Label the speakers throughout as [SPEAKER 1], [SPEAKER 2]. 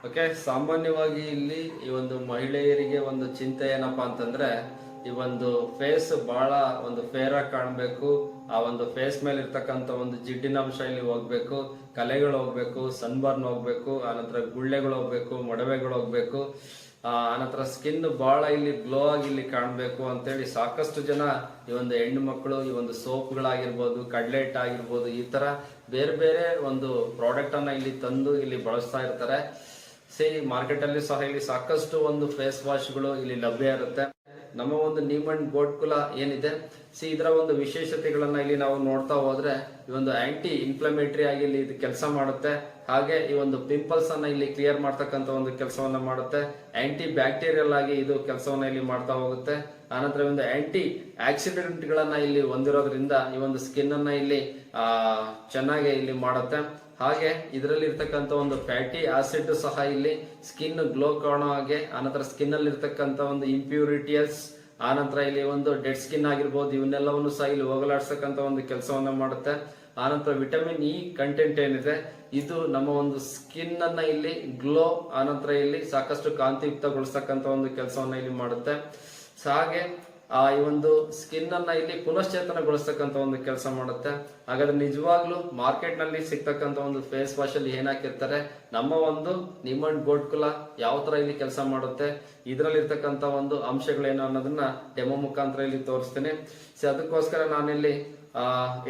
[SPEAKER 1] Okay, ಸಾಮಾನ್ಯವಾಗಿ ಇಲ್ಲಿ ಈ ಒಂದು ಮಹಿಳೆಯರಿಗೆ ಒಂದು ಚಿಂತೆ ಏನಪ್ಪಾ ಅಂತಂದ್ರೆ ಈ ಒಂದು ಫೇಸ್ ಬಹಳ ಒಂದು ಫೇರ್ ಆಗಿ ಕಾಣಬೇಕು. ಆ ಒಂದು ಫೇಸ್ ಮೇಲೆ ಇರ್ತಕ್ಕಂಥ ಒಂದು ಜಿಡ್ಡಿನ ಅಂಶ ಇಲ್ಲಿ ಹೋಗ್ಬೇಕು, ಕಲೆಗಳು ಹೋಗ್ಬೇಕು, ಸನ್ಬರ್ನ್ ಹೋಗ್ಬೇಕು, ಆನಂತರ ಗುಳ್ಳೆಗಳು ಹೋಗ್ಬೇಕು, ಮೊಡವೆಗಳು ಹೋಗ್ಬೇಕು, ಆನಂತರ ಸ್ಕಿನ್ ಬಹಳ ಇಲ್ಲಿ ಗ್ಲೋ ಆಗಿ ಇಲ್ಲಿ ಕಾಣಬೇಕು ಅಂತೇಳಿ ಸಾಕಷ್ಟು ಜನ ಈ ಒಂದು ಹೆಣ್ಣು ಮಕ್ಕಳು ಈ ಒಂದು ಸೋಪ್ಗಳಾಗಿರ್ಬೋದು, ಕಡ್ಲೆ ಹಿಟ್ಟು ಆಗಿರ್ಬೋದು, ಈ ತರ ಬೇರೆ ಬೇರೆ ಒಂದು ಪ್ರಾಡಕ್ಟ್ ಅನ್ನ ಇಲ್ಲಿ ತಂದು ಇಲ್ಲಿ ಬಳಸ್ತಾ ಇರ್ತಾರೆ. ಮಾರ್ಕೆಟ್ ಅಲ್ಲಿ ಸಹ ಇಲ್ಲಿ ಸಾಕಷ್ಟು ಒಂದು ಫೇಸ್ ವಾಶ್ಗಳು ಇಲ್ಲಿ ಲಭ್ಯ ಇರುತ್ತೆ. ನಮ್ಮ ಒಂದು ನೀಮ್ ಅಂಡ್ ಗೋಟ್ಕುಲ ಏನಿದೆ, ಇದರ ಒಂದು ವಿಶೇಷತೆಗಳನ್ನ ಇಲ್ಲಿ ನಾವು ನೋಡ್ತಾ ಹೋದ್ರೆ ಈ ಒಂದು ಆಂಟಿ ಇನ್ಫ್ಲಮೇಟರಿ ಆಗಿ ಇಲ್ಲಿ ಇದು ಕೆಲಸ ಮಾಡುತ್ತೆ. ಹಾಗೆ ಈ ಒಂದು ಪಿಂಪಲ್ಸ್ ಅನ್ನ ಇಲ್ಲಿ ಕ್ಲಿಯರ್ ಮಾಡ್ತಕ್ಕಂಥ ಒಂದು ಕೆಲಸವನ್ನ ಮಾಡುತ್ತೆ. ಆಂಟಿ ಬ್ಯಾಕ್ಟೀರಿಯಲ್ ಆಗಿ ಇದು ಕೆಲಸವನ್ನ ಇಲ್ಲಿ ಮಾಡ್ತಾ ಹೋಗುತ್ತೆ. ಆನಂತರ ಒಂದು ಆಂಟಿ ಆಕ್ಸಿಡೆಂಟ್ ಗಳನ್ನ ಇಲ್ಲಿ ಹೊಂದಿರೋದ್ರಿಂದ ಈ ಒಂದು ಸ್ಕಿನ್ ಅನ್ನ ಇಲ್ಲಿ ಚೆನ್ನಾಗಿ ಇಲ್ಲಿ ಮಾಡುತ್ತೆ. ಹಾಗೆ ಇದರಲ್ಲಿ ಇರ್ತಕ್ಕಂಥ ಒಂದು ಫ್ಯಾಟಿ ಆಸಿಡ್ ಸಹ ಇಲ್ಲಿ ಸ್ಕಿನ್ ಗ್ಲೋ ಕಾಣೋ ಹಾಗೆ, ಆನಂತರ ಸ್ಕಿನ್ ಅಲ್ಲಿ ಇರ್ತಕ್ಕಂಥ ಒಂದು ಇಂಪ್ಯೂರಿಟಿಯಸ್, ಆನಂತರ ಇಲ್ಲಿ ಒಂದು ಡೆಡ್ ಸ್ಕಿನ್ ಆಗಿರ್ಬೋದು, ಇವನ್ನೆಲ್ಲವನ್ನು ಸಹ ಇಲ್ಲಿ ಹೋಗಲಾಡಿಸ್ತಕ್ಕಂಥ ಒಂದು ಕೆಲಸವನ್ನ ಮಾಡುತ್ತೆ. ಆನಂತರ ವಿಟಮಿನ್ ಇ ಕಂಟೆಂಟ್ ಏನಿದೆ ಇದು ನಮ್ಮ ಒಂದು ಸ್ಕಿನ್ ಅನ್ನ ಇಲ್ಲಿ ಗ್ಲೋ, ಆನಂತರ ಇಲ್ಲಿ ಸಾಕಷ್ಟು ಕಾಂತಿಯುಕ್ತಗೊಳಿಸ್ತಕ್ಕಂಥ ಒಂದು ಕೆಲಸವನ್ನ ಇಲ್ಲಿ ಮಾಡುತ್ತೆ. ಹಾಗೆ ಈ ಒಂದು ಸ್ಕಿನ್ ಅನ್ನ ಇಲ್ಲಿ ಪುನಶ್ಚೇತನಗೊಳಿಸ್ತಕ್ಕಂಥ ಒಂದು ಕೆಲಸ ಮಾಡುತ್ತೆ. ಹಾಗಾದ್ರೆ ನಿಜವಾಗ್ಲೂ ಮಾರ್ಕೆಟ್ ನಲ್ಲಿ ಸಿಗ್ತಕ್ಕಂಥ ಒಂದು ಫೇಸ್ ವಾಶ್ ಅಲ್ಲಿ ಏನ್ ಹಾಕಿರ್ತಾರೆ, ನಮ್ಮ ಒಂದು ನೀಮ್ ಅಂಡ್ ಗೋಟ್ಕುಲ ಯಾವ ತರ ಇಲ್ಲಿ ಕೆಲಸ ಮಾಡುತ್ತೆ, ಇದರಲ್ಲಿ ಇರ್ತಕ್ಕಂಥ ಒಂದು ಅಂಶಗಳೇನು ಅನ್ನೋದನ್ನ ಡೆಮೋ ಮುಖಾಂತರ ಇಲ್ಲಿ ತೋರಿಸ್ತೀನಿ. ಅದಕ್ಕೋಸ್ಕರ ನಾನಿಲ್ಲಿ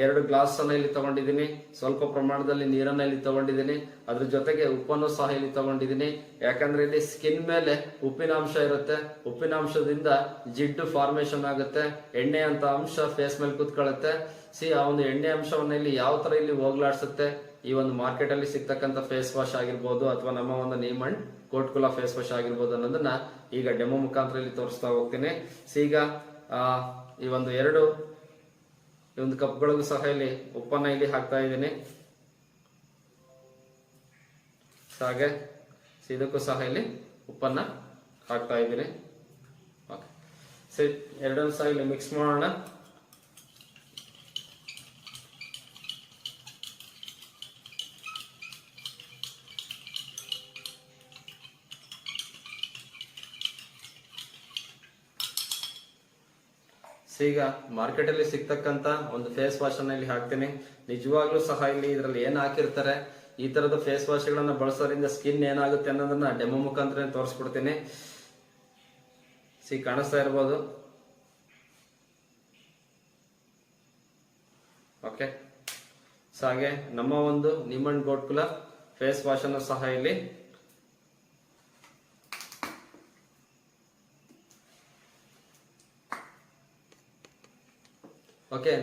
[SPEAKER 1] 2 ಗ್ಲಾಸ್ ಅನ್ನ ಇಲ್ಲಿ ತಗೊಂಡಿದ್ದೀನಿ, ಸ್ವಲ್ಪ ಪ್ರಮಾಣದಲ್ಲಿ ನೀರನ್ನ ಇಲ್ಲಿ ತಗೊಂಡಿದ್ದೀನಿ, ಅದ್ರ ಜೊತೆಗೆ ಉಪ್ಪನ್ನು ಸಹ ಇಲ್ಲಿ ತಗೊಂಡಿದ್ದೀನಿ. ಯಾಕಂದ್ರೆ ಇಲ್ಲಿ ಸ್ಕಿನ್ ಮೇಲೆ ಉಪ್ಪಿನಾಂಶ ಇರುತ್ತೆ, ಉಪ್ಪಿನಾಂಶದಿಂದ ಜಿಡ್ಡು ಫಾರ್ಮೇಶನ್ ಆಗುತ್ತೆ, ಎಣ್ಣೆ ಅಂತ ಅಂಶ ಫೇಸ್ ಮೇಲೆ ಕೂತ್ಕೊಳ್ಳುತ್ತೆ. ಆ ಒಂದು ಎಣ್ಣೆ ಅಂಶವನ್ನ ಇಲ್ಲಿ ಯಾವ ತರ ಇಲ್ಲಿ ಹೋಗ್ಲಾಡ್ಸುತ್ತೆ ಈ ಒಂದು ಮಾರ್ಕೆಟ್ ಅಲ್ಲಿ ಸಿಗ್ತಕ್ಕಂಥ ಫೇಸ್ ವಾಶ್ ಆಗಿರ್ಬೋದು ಅಥವಾ ನಮ್ಮ ಒಂದು ನೀಮ್ ಅಂಡ್ ಗೋಟ್ಕುಲ ಫೇಸ್ ವಾಶ್ ಆಗಿರ್ಬೋದು ಅನ್ನೋದನ್ನ ಈಗ ಡೆಮೋ ಮುಖಾಂತರ ಇಲ್ಲಿ ತೋರಿಸ್ತಾ ಹೋಗ್ತೀನಿ. ಈಗ ಈ ಒಂದು ಕಪ್ಗಳಿಗೂ ಸಹ ಇಲ್ಲಿ ಉಪ್ಪನ್ನ ಇಲ್ಲಿ ಹಾಕ್ತಾ ಇದ್ದೀನಿ. ಹಾಗೆ ಇದಕ್ಕೂ ಸಹ ಇಲ್ಲಿ ಉಪ್ಪನ್ನ ಹಾಕ್ತಾ ಇದ್ದೀನಿ. ಎರಡನ್ನು ಸಹ ಇಲ್ಲಿ ಮಿಕ್ಸ್ ಮಾಡೋಣ. ಈಗ ಮಾರ್ಕೆಟ್ ಅಲ್ಲಿ ಸಿಗ್ತಕ್ಕಂತ ಒಂದು ಫೇಸ್ ವಾಶ್ ಅನ್ನ ಇಲ್ಲಿ ಹಾಕ್ತೀನಿ. ನಿಜವಾಗ್ಲೂ ಸಹ ಇಲ್ಲಿ ಇದರಲ್ಲಿ ಏನ್ ಹಾಕಿರ್ತಾರೆ, ಈ ತರದ ಫೇಸ್ ವಾಶ್ ಗಳನ್ನ ಬಳಸೋದ್ರಿಂದ ಸ್ಕಿನ್ ಏನಾಗುತ್ತೆ ಅನ್ನೋದನ್ನ ಡೆಮೋ ಮುಖಾಂತರ ತೋರಿಸ್ಬಿಡ್ತೀನಿ. ಕಾಣಿಸ್ತಾ ಇರ್ಬೋದು. ಓಕೆ, ಹಾಗೆ ನಮ್ಮ ಒಂದು ನೀಮ್ ಅಂಡ್ ಗೋಟ್ಕುಲ ಫೇಸ್ ವಾಶ್ ಅನ್ನು ಸಹ ಇಲ್ಲಿ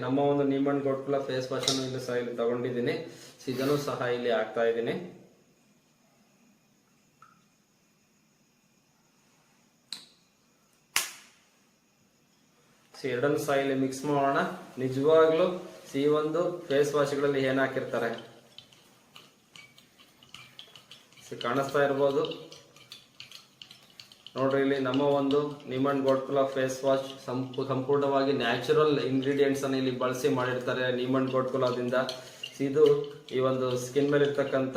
[SPEAKER 1] ನಮ್ಮ ಒಂದು ನೀಮ್ ಅಂಡ್ ಗೋಟ್ಕುಲ ಫೇಸ್ ವಾಶ್ ಅನ್ನು ಇಲ್ಲಿ ಸಹ ಇಲ್ಲಿ ತಗೊಂಡಿದ್ದೀನಿ. ಇದನ್ನು ಸಹ ಇಲ್ಲಿ ಹಾಕ್ತಾ ಇದ್ದೀನಿ. ಎರಡನ್ನು ಸಹ ಇಲ್ಲಿ ಮಿಕ್ಸ್ ಮಾಡೋಣ. ನಿಜವಾಗ್ಲೂ ಈ ಒಂದು ಫೇಸ್ ವಾಶ್ ಗಳಲ್ಲಿ ಏನ್ ಹಾಕಿರ್ತಾರೆ ಕಾಣಿಸ್ತಾ ಇರ್ಬೋದು ನೋಡ್ರಿ. ಇಲ್ಲಿ ನಮ್ಮ ಒಂದು ನೀಮ್ ಅಂಡ್ ಗೋಟ್ಕುಲ ಫೇಸ್ ವಾಶ್ ಸಂಪೂರ್ಣವಾಗಿ ನ್ಯಾಚುರಲ್ ಇಂಗ್ರೀಡಿಯೆಂಟ್ಸ್ ಅನ್ನು ಇಲ್ಲಿ ಬಳಸಿ ಮಾಡಿರ್ತಾರೆ ನೀಮ್ ಅಂಡ್ ಗೋಟ್ಕುಲದಿಂದ. ಇದು ಈ ಒಂದು ಸ್ಕಿನ್ ಮೇಲೆ ಇರ್ತಕ್ಕಂಥ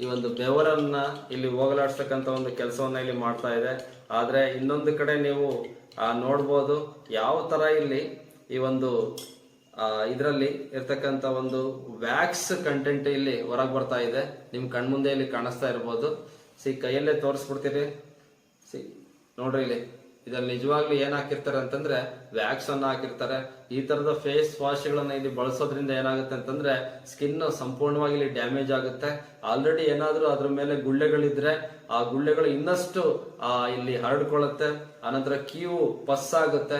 [SPEAKER 1] ಈ ಒಂದು ಬೆವರನ್ನ ಇಲ್ಲಿ ಹೋಗಲಾಡಿಸ್ತಕ್ಕಂಥ ಒಂದು ಕೆಲಸವನ್ನ ಇಲ್ಲಿ ಮಾಡ್ತಾ ಇದೆ. ಆದ್ರೆ ಇನ್ನೊಂದು ಕಡೆ ನೀವು ನೋಡ್ಬೋದು ಯಾವ ತರ ಇಲ್ಲಿ ಈ ಒಂದು ಇದರಲ್ಲಿ ಇರ್ತಕ್ಕಂಥ ಒಂದು ವ್ಯಾಕ್ಸ್ ಕಂಟೆಂಟ್ ಇಲ್ಲಿ ಹೊರಗೆ ಬರ್ತಾ ಇದೆ. ನಿಮ್ ಕಣ್ಮುಂದೆ ಇಲ್ಲಿ ಕಾಣಿಸ್ತಾ ಇರ್ಬೋದು. ಕೈಯಲ್ಲೇ ತೋರಿಸ್ಬಿಡ್ತೀರಿ. ನೋಡ್ರಿ ಇಲ್ಲಿ ಇದ್ರಲ್ಲಿ ನಿಜವಾಗ್ಲೂ ಏನ್ ಹಾಕಿರ್ತಾರೆ ಅಂತಂದ್ರೆ ವ್ಯಾಕ್ಸ್ ಅನ್ನ ಹಾಕಿರ್ತಾರೆ. ಈ ತರದ ಫೇಸ್ ವಾಶ್ ಗಳನ್ನ ಇಲ್ಲಿ ಬಳಸೋದ್ರಿಂದ ಏನಾಗುತ್ತೆ ಅಂತಂದ್ರೆ ಸ್ಕಿನ್ ಸಂಪೂರ್ಣವಾಗಿ ಇಲ್ಲಿ ಡ್ಯಾಮೇಜ್ ಆಗುತ್ತೆ. ಆಲ್ರೆಡಿ ಏನಾದ್ರೂ ಅದ್ರ ಮೇಲೆ ಗುಳ್ಳೆಗಳಿದ್ರೆ ಆ ಗುಳ್ಳೆಗಳು ಇನ್ನಷ್ಟು ಇಲ್ಲಿ ಹರಡ್ಕೊಳ್ಳುತ್ತೆ. ಆನಂತರ ಕೀವು ಪಸ್ ಆಗುತ್ತೆ.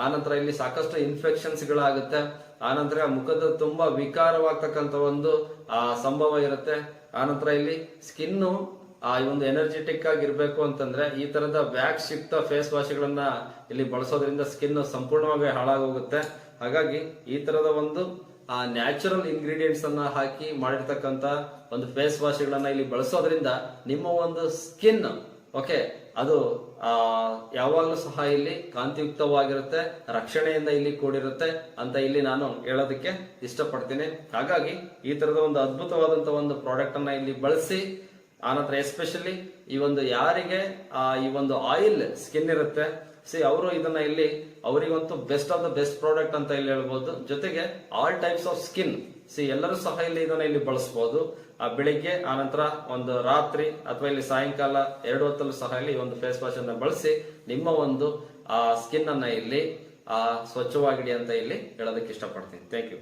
[SPEAKER 1] ಆನಂತರ ಇಲ್ಲಿ ಸಾಕಷ್ಟು ಇನ್ಫೆಕ್ಷನ್ಸ್ ಗಳಾಗುತ್ತೆ. ಆನಂತರ ಮುಖದ ತುಂಬಾ ವಿಕಾರವಾಗ್ತಕ್ಕಂಥ ಒಂದು ಸಂಭವ ಇರುತ್ತೆ. ಆನಂತರ ಇಲ್ಲಿ ಸ್ಕಿನ್ ಈ ಒಂದು ಎನರ್ಜೆಟಿಕ್ ಆಗಿರ್ಬೇಕು ಅಂತಂದ್ರೆ ಈ ತರದ ವ್ಯಾಕ್ಸ್ ಯುಕ್ತ ಫೇಸ್ ವಾಶ್ ಗಳನ್ನ ಇಲ್ಲಿ ಬಳಸೋದ್ರಿಂದ ಸ್ಕಿನ್ ಸಂಪೂರ್ಣವಾಗಿ ಹಾಳಾಗೋಗುತ್ತೆ. ಹಾಗಾಗಿ ಈ ತರದ ಒಂದು ನ್ಯಾಚುರಲ್ ಇಂಗ್ರೀಡಿಯೆಂಟ್ಸ್ ಅನ್ನ ಹಾಕಿ ಮಾಡಿರ್ತಕ್ಕಂತ ಒಂದು ಫೇಸ್ ವಾಶ್ ಗಳನ್ನ ಇಲ್ಲಿ ಬಳಸೋದ್ರಿಂದ ನಿಮ್ಮ ಒಂದು ಸ್ಕಿನ್ ಅದು ಯಾವಾಗ್ಲೂ ಸಹ ಇಲ್ಲಿ ಕಾಂತಿಯುಕ್ತವಾಗಿರುತ್ತೆ, ರಕ್ಷಣೆಯಿಂದ ಇಲ್ಲಿ ಕೂಡಿರುತ್ತೆ ಅಂತ ಇಲ್ಲಿ ನಾನು ಹೇಳೋದಕ್ಕೆ ಇಷ್ಟಪಡ್ತೀನಿ. ಹಾಗಾಗಿ ಈ ತರದ ಒಂದು ಅದ್ಭುತವಾದಂತಹ ಒಂದು ಪ್ರಾಡಕ್ಟ್ ಅನ್ನ ಇಲ್ಲಿ ಬಳಸಿ ಆನಂತರ ಎಸ್ಪೆಷಲಿ ಈ ಒಂದು ಯಾರಿಗೆ ಈ ಒಂದು ಆಯಿಲ್ ಸ್ಕಿನ್ ಇರುತ್ತೆ, ಅವರು ಇದನ್ನ ಇಲ್ಲಿ ಅವರಿಗಂತೂ best of the best product ಅಂತ ಇಲ್ಲಿ ಹೇಳ್ಬೋದು. ಜೊತೆಗೆ ಆಲ್ ಟೈಪ್ಸ್ ಆಫ್ ಸ್ಕಿನ್ ಎಲ್ಲರೂ ಸಹ ಇಲ್ಲಿ ಬಳಸಬಹುದು. ಬೆಳಿಗ್ಗೆ ಆನಂತರ ಒಂದು ರಾತ್ರಿ ಅಥವಾ ಇಲ್ಲಿ ಸಾಯಂಕಾಲ 2 ಹೊತ್ತಲ್ಲೂ ಸಹ ಇಲ್ಲಿ ಈ ಒಂದು ಫೇಸ್ ವಾಶ್ ಅನ್ನ ಬಳಸಿ ನಿಮ್ಮ ಒಂದು ಸ್ಕಿನ್ ಅನ್ನ ಇಲ್ಲಿ ಸ್ವಚ್ಛವಾಗಿಡಿ ಅಂತ ಇಲ್ಲಿ ಹೇಳೋದಕ್ಕೆ ಇಷ್ಟಪಡ್ತೀನಿ. Thank you.